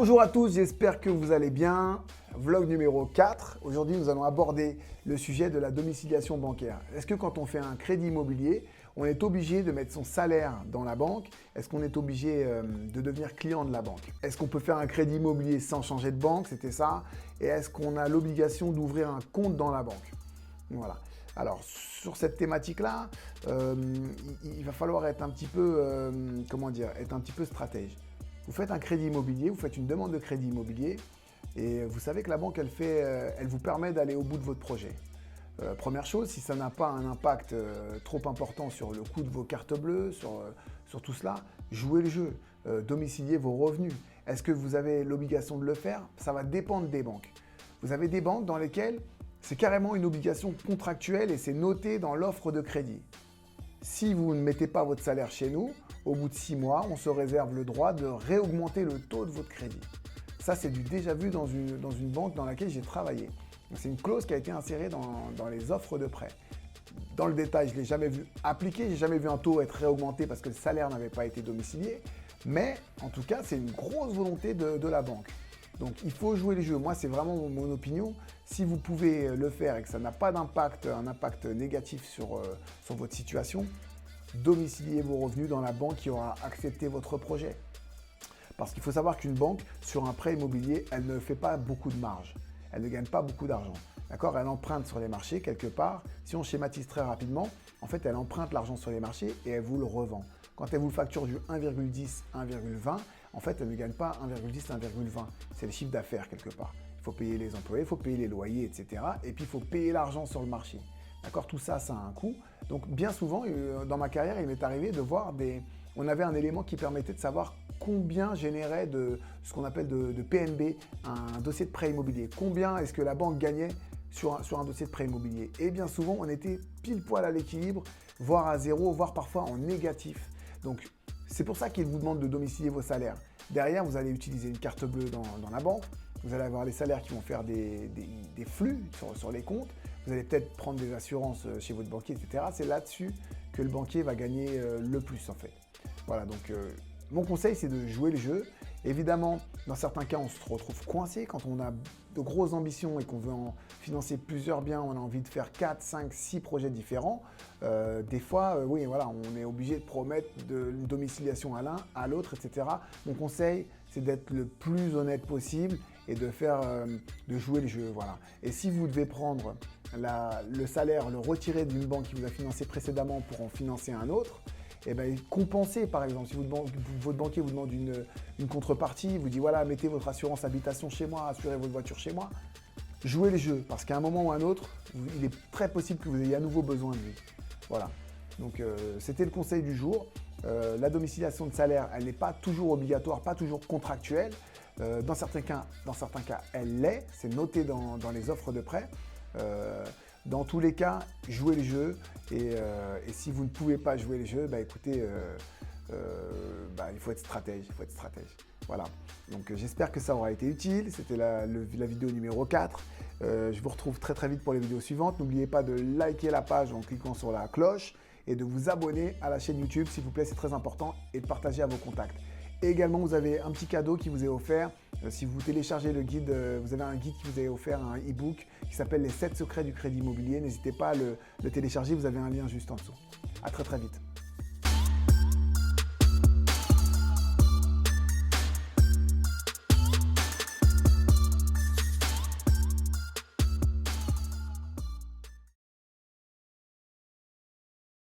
Bonjour à tous, j'espère que vous allez bien. Vlog numéro 4. Aujourd'hui, nous allons aborder le sujet de la domiciliation bancaire. Est-ce que quand on fait un crédit immobilier, on est obligé de mettre son salaire dans la banque? Est-ce qu'on est obligé de devenir client de la banque? Est-ce qu'on peut faire un crédit immobilier sans changer de banque? C'était ça. Et est-ce qu'on a l'obligation d'ouvrir un compte dans la banque? Voilà. Alors, sur cette thématique-là, il va falloir être un petit peu, être un petit peu stratège. Vous faites un crédit immobilier, vous faites une demande de crédit immobilier et vous savez que la banque, elle vous permet d'aller au bout de votre projet. Première chose, si ça n'a pas un impact trop important sur le coût de vos cartes bleues, sur tout cela, jouez le jeu, domiciliez vos revenus. Est-ce que vous avez l'obligation de le faire? Ça va dépendre des banques. Vous avez des banques dans lesquelles c'est carrément une obligation contractuelle et c'est noté dans l'offre de crédit. Si vous ne mettez pas votre salaire chez nous, au bout de 6 mois, on se réserve le droit de réaugmenter le taux de votre crédit. Ça, c'est du déjà vu dans une banque dans laquelle j'ai travaillé. C'est une clause qui a été insérée dans les offres de prêt. Dans le détail, je ne l'ai jamais vu appliqué, je n'ai jamais vu un taux être réaugmenté parce que le salaire n'avait pas été domicilié. Mais en tout cas, c'est une grosse volonté de la banque. Donc, il faut jouer les jeux. Moi, c'est vraiment mon opinion. Si vous pouvez le faire et que ça n'a pas d'impact, un impact négatif sur votre situation, domiciliez vos revenus dans la banque qui aura accepté votre projet. Parce qu'il faut savoir qu'une banque, sur un prêt immobilier, elle ne fait pas beaucoup de marge. Elle ne gagne pas beaucoup d'argent. D'accord? Elle emprunte sur les marchés quelque part. Si on schématise très rapidement, en fait, elle emprunte l'argent sur les marchés et elle vous le revend. Quand elle vous facture du 1,10, 1,20, en fait, elle ne gagne pas 1,10, 1,20. C'est le chiffre d'affaires quelque part. Il faut payer les employés, il faut payer les loyers, etc. Et puis, il faut payer l'argent sur le marché. D'accord? Tout ça, ça a un coût. Donc, bien souvent, dans ma carrière, il m'est arrivé de voir on avait un élément qui permettait de savoir combien générait de ce qu'on appelle de PNB, un dossier de prêt immobilier. Combien est-ce que la banque gagnait sur un dossier de prêt immobilier? Et bien souvent, on était pile poil à l'équilibre, voire à zéro, voire parfois en négatif. Donc, c'est pour ça qu'ils vous demandent de domicilier vos salaires. Derrière, vous allez utiliser une carte bleue dans la banque. Vous allez avoir les salaires qui vont faire des flux sur les comptes. Vous allez peut-être prendre des assurances chez votre banquier, etc. C'est là-dessus que le banquier va gagner le plus en fait. Voilà, donc mon conseil, c'est de jouer le jeu. Évidemment, dans certains cas, on se retrouve coincé quand on a de grosses ambitions et qu'on veut en financer plusieurs biens, on a envie de faire 4, 5, 6 projets différents. Des fois, oui, voilà, on est obligé de promettre une domiciliation à l'un, à l'autre, etc. Mon conseil, c'est d'être le plus honnête possible et de jouer le jeu. Voilà. Et si vous devez prendre le salaire, le retirer d'une banque qui vous a financé précédemment pour en financer un autre, et bien, compensez par exemple. Si votre banquier vous demande une contrepartie, il vous dit voilà, mettez votre assurance habitation chez moi, assurez votre voiture chez moi, jouez les jeux parce qu'à un moment ou à un autre, il est très possible que vous ayez à nouveau besoin de lui. Voilà. Donc, c'était le conseil du jour. La domiciliation de salaire, elle n'est pas toujours obligatoire, pas toujours contractuelle. Dans certains cas, elle l'est. C'est noté dans les offres de prêt. Dans tous les cas, jouez le jeu et si vous ne pouvez pas jouer le jeu, bah écoutez, il faut être stratège, Voilà, donc j'espère que ça aura été utile. C'était la vidéo numéro 4. Je vous retrouve très très vite pour les vidéos suivantes. N'oubliez pas de liker la page en cliquant sur la cloche et de vous abonner à la chaîne YouTube, s'il vous plaît, c'est très important, et de partager à vos contacts. Et également, vous avez un petit cadeau qui vous est offert. Si vous téléchargez le guide, vous avez un guide qui vous est offert, un e-book qui s'appelle « Les 7 secrets du crédit immobilier ». N'hésitez pas à le télécharger, vous avez un lien juste en dessous. À très très vite.